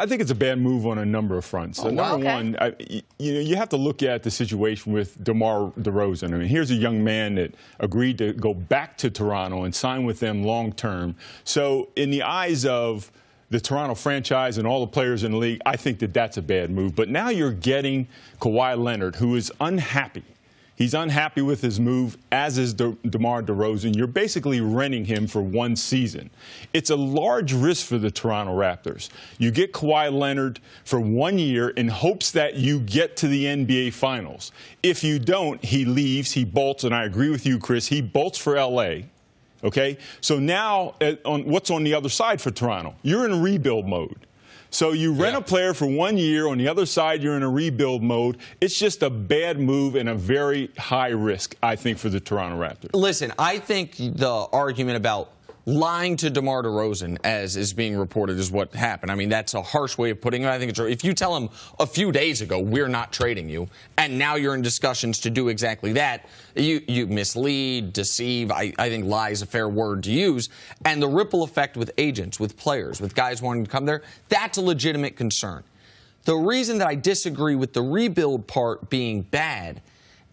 I think it's a bad move on a number of fronts. So number one, you have to look at the situation with DeMar DeRozan. I mean, here's a young man that agreed to go back to Toronto and sign with them long term. So in the eyes of the Toronto franchise and all the players in the league, I think that that's a bad move. But now you're getting Kawhi Leonard, who is unhappy. He's unhappy with his move, as is DeMar DeRozan. You're basically renting him for one season. It's a large risk for the Toronto Raptors. You get Kawhi Leonard for 1 year in hopes that you get to the NBA Finals. If you don't, he leaves, he bolts, and I agree with you, Cris, he bolts for L.A., okay? So now, what's on the other side for Toronto? You're in rebuild mode. So you rent a player for 1 year. On the other side, you're in a rebuild mode. It's just a bad move and a very high risk, I think, for the Toronto Raptors. Listen, I think the argument about lying to DeMar DeRozan, as is being reported, is what happened. I mean, that's a harsh way of putting it. I think it's if you tell him a few days ago, we're not trading you, and now you're in discussions to do exactly that, you mislead, deceive. I think lie is a fair word to use. And the ripple effect with agents, with players, with guys wanting to come there, that's a legitimate concern. The reason that I disagree with the rebuild part being bad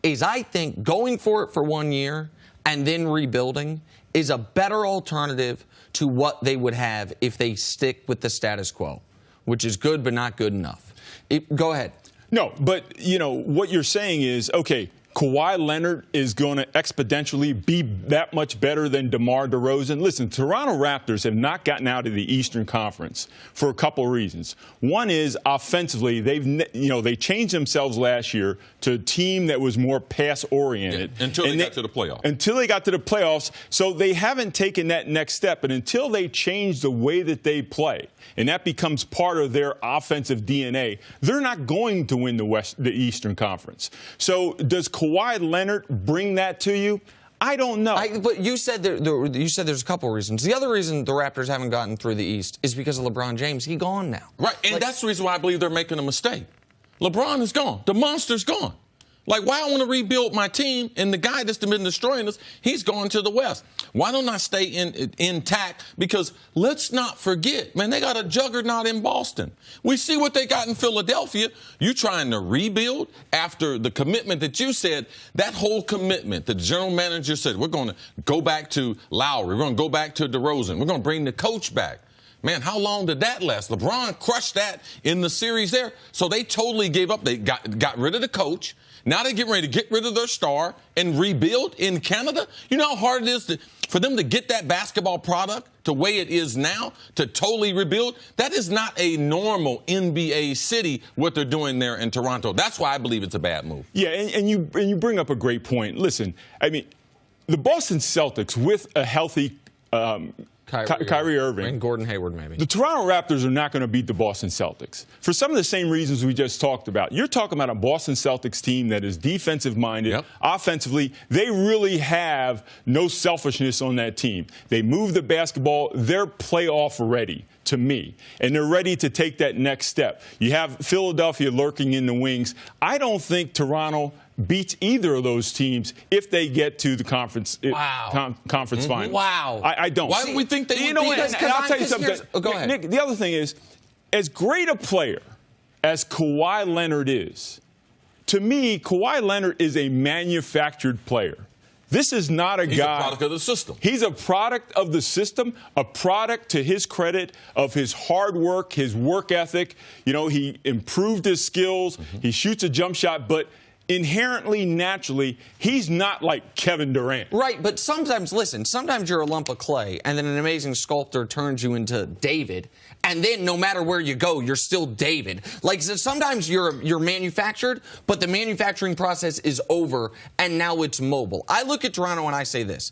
is I think going for it for 1 year and then rebuilding is a better alternative to what they would have if they stick with the status quo, which is good but not good enough. Go ahead. No, but, you know, what you're saying is, okay, Kawhi Leonard is going to exponentially be that much better than DeMar DeRozan. Listen, Toronto Raptors have not gotten out of the Eastern Conference for a couple of reasons. One is offensively, they changed themselves last year to a team that was more pass-oriented. Yeah, until they got to the playoffs. Until they got to the playoffs. So they haven't taken that next step. And until they change the way that they play, and that becomes part of their offensive DNA, they're not going to win the Eastern Conference. So does Kawhi Leonard bring that to you? I don't know. But you said there's a couple of reasons. The other reason the Raptors haven't gotten through the East is because of LeBron James. He's gone now. Right, and that's the reason why I believe they're making a mistake. LeBron is gone. The monster's gone. Like, why I want to rebuild my team, and the guy that's been destroying us, he's gone to the West. Why don't I stay intact? Because let's not forget, man, they got a juggernaut in Boston. We see what they got in Philadelphia. You trying to rebuild after the commitment that you said, that whole commitment, the general manager said, we're going to go back to Lowry. We're going to go back to DeRozan. We're going to bring the coach back. Man, how long did that last? LeBron crushed that in the series there. So they totally gave up. They got rid of the coach. Now they're getting ready to get rid of their star and rebuild in Canada. You know how hard it is for them to get that basketball product to the way it is now, to totally rebuild? That is not a normal NBA city, what they're doing there in Toronto. That's why I believe it's a bad move. Yeah, and you bring up a great point. Listen, I mean, the Boston Celtics with a healthy Kyrie Irving. And Gordon Hayward, maybe. The Toronto Raptors are not going to beat the Boston Celtics for some of the same reasons we just talked about. You're talking about a Boston Celtics team that is defensive-minded. Offensively, they really have no selfishness on that team. They move the basketball. They're playoff ready, to me, and they're ready to take that next step. You have Philadelphia lurking in the wings. I don't think Toronto beats either of those teams if they get to the conference conference final. Wow. I don't. Why do we think they would? You know what? I'll tell you something. Go ahead. Nick, the other thing is, as great a player as Kawhi Leonard is, to me, Kawhi Leonard is a manufactured player. This is not a guy. He's a product of the system. He's a product of the system, a product, to his credit, of his hard work, his work ethic. You know, he improved his skills. He shoots a jump shot, but inherently, naturally, he's not like Kevin Durant. Right, but sometimes, listen, sometimes you're a lump of clay, and then an amazing sculptor turns you into David, and then no matter where you go, you're still David. Like, so sometimes you're manufactured, but the manufacturing process is over, and now it's mobile. I look at Toronto and I say this.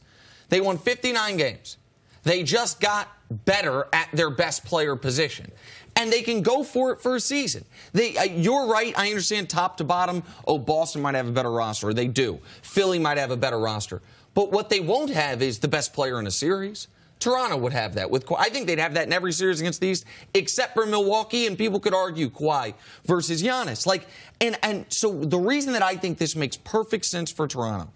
They won 59 games. They just got better at their best player position. And they can go for it for a season. You're right. I understand top to bottom. Oh, Boston might have a better roster. They do. Philly might have a better roster. But what they won't have is the best player in a series. Toronto would have that. I think they'd have that in every series against the East, except for Milwaukee, and people could argue Kawhi versus Giannis. And so the reason that I think this makes perfect sense for Toronto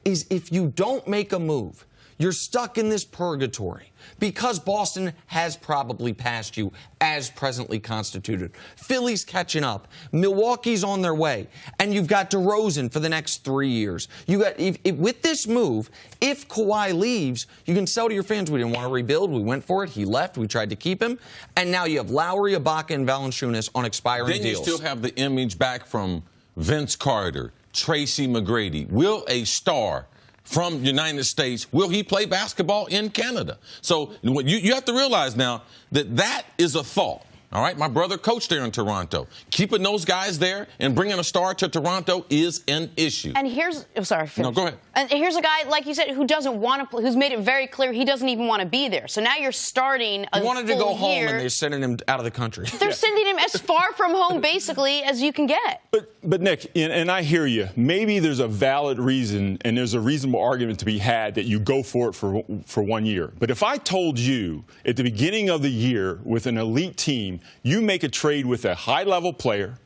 is if you don't make a move, You're stuck in this purgatory because Boston has probably passed you as presently constituted. Philly's catching up. Milwaukee's on their way. And you've got DeRozan for the next 3 years. You got with this move, if Kawhi leaves, you can sell to your fans, we didn't want to rebuild. We went for it. He left. We tried to keep him. And now you have Lowry, Ibaka, and Valanciunas on expiring deals. Then you still have the image back from Vince Carter, Tracy McGrady. Will a star from the United States, will he play basketball in Canada? So you have to realize now that that is a thought. All right, my brother coached there in Toronto. Keeping those guys there and bringing a star to Toronto is an issue. And here's, sorry, finish. No, go ahead. And here's a guy, like you said, who doesn't want to play, who's made it very clear he doesn't even want to be there. So now you're starting a He wanted to go home, year. and they're sending him out of the country. They're sending him as far from home, basically, as you can get. But Nick, and I hear you. Maybe there's a valid reason and there's a reasonable argument to be had that you go for it for 1 year. But if I told you at the beginning of the year with an elite team, you make a trade with a high-level player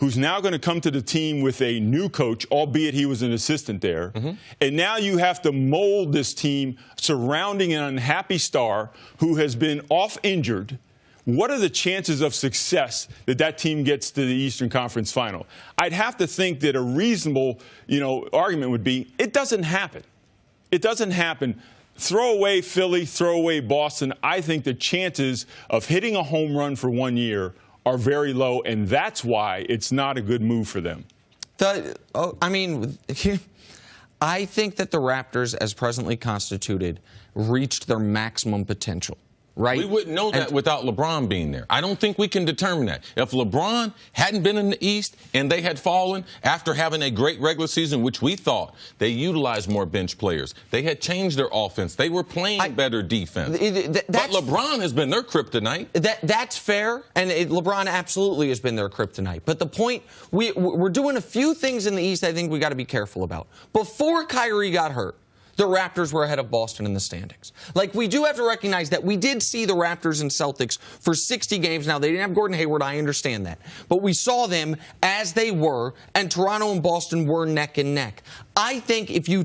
who's now going to come to the team with a new coach, albeit he was an assistant there, and now you have to mold this team surrounding an unhappy star who has been off injured. What are the chances of success that that team gets to the Eastern Conference Final? I'd have to think that a reasonable, argument would be it doesn't happen. It doesn't happen. Throw away Philly, throw away Boston. I think the chances of hitting a home run for 1 year are very low, and that's why it's not a good move for them. I think that the Raptors, as presently constituted, reached their maximum potential. Right? We wouldn't know that without LeBron being there. I don't think we can determine that. If LeBron hadn't been in the East and they had fallen after having a great regular season, which we thought they utilized more bench players, they had changed their offense. They were playing better defense. But LeBron has been their kryptonite. That's fair, and LeBron absolutely has been their kryptonite. But the point, we're doing a few things in the East I think we got to be careful about. Before Kyrie got hurt, the Raptors were ahead of Boston in the standings. Like, we do have to recognize that we did see the Raptors and Celtics for 60 games. Now, they didn't have Gordon Hayward. I understand that. But we saw them as they were, and Toronto and Boston were neck and neck. I think if the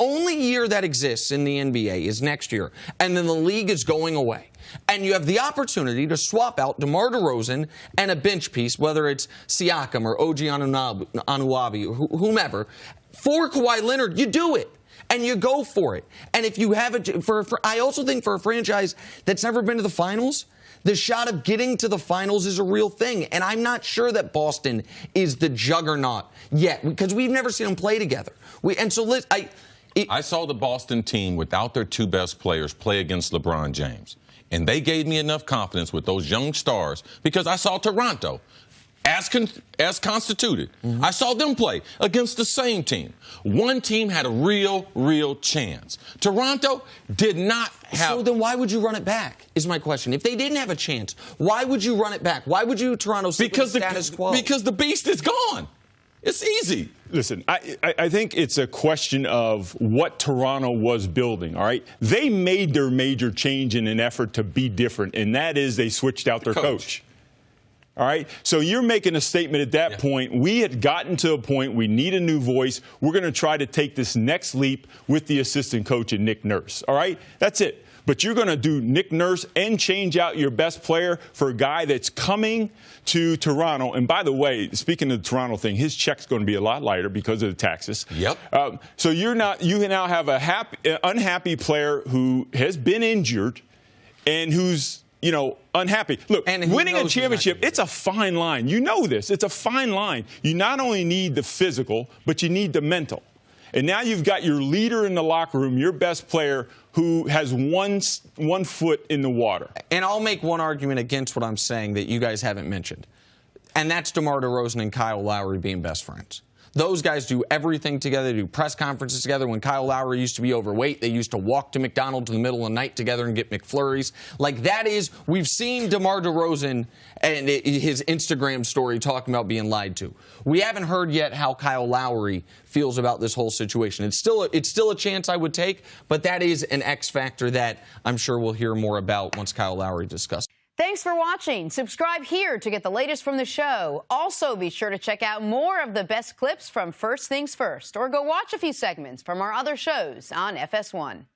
only year that exists in the NBA is next year, and then the league is going away, and you have the opportunity to swap out DeMar DeRozan and a bench piece, whether it's Siakam or OG Anunoby or whomever, for Kawhi Leonard, you do it. And you go for it. And if you have I also think for a franchise that's never been to the finals, the shot of getting to the finals is a real thing. And I'm not sure that Boston is the juggernaut yet, because we've never seen them play together. I saw the Boston team without their two best players play against LeBron James. And they gave me enough confidence with those young stars because I saw Toronto as constituted. I saw them play against the same team. One team had a real chance. Toronto did not have. So then why would you run it back, is my question. If they didn't have a chance, why would you run it back? Why would you, Toronto, stick with the status quo? Because the beast is gone. It's easy. Listen, I think it's a question of what Toronto was building, all right? They made their major change in an effort to be different, and that is they switched out their coach. All right? So you're making a statement at that point. We had gotten to a point, we need a new voice. We're going to try to take this next leap with the assistant coach and Nick Nurse. All right? That's it. But you're going to do Nick Nurse and change out your best player for a guy that's coming to Toronto. And by the way, speaking of the Toronto thing, his check's going to be a lot lighter because of the taxes. Yep. So you now have a unhappy player who has been injured and who's unhappy. Look, winning a championship, it's a fine line. You know this. It's a fine line. You not only need the physical, but you need the mental. And now you've got your leader in the locker room, your best player, who has one foot in the water. And I'll make one argument against what I'm saying that you guys haven't mentioned. And that's DeMar DeRozan and Kyle Lowry being best friends. Those guys do everything together. They do press conferences together. When Kyle Lowry used to be overweight, they used to walk to McDonald's in the middle of the night together and get McFlurries. Like, that is, we've seen DeMar DeRozan and his Instagram story talking about being lied to. We haven't heard yet how Kyle Lowry feels about this whole situation. It's still a chance I would take, but that is an X factor that I'm sure we'll hear more about once Kyle Lowry discusses. Thanks for watching. Subscribe here to get the latest from the show. Also, be sure to check out more of the best clips from First Things First, or go watch a few segments from our other shows on FS1.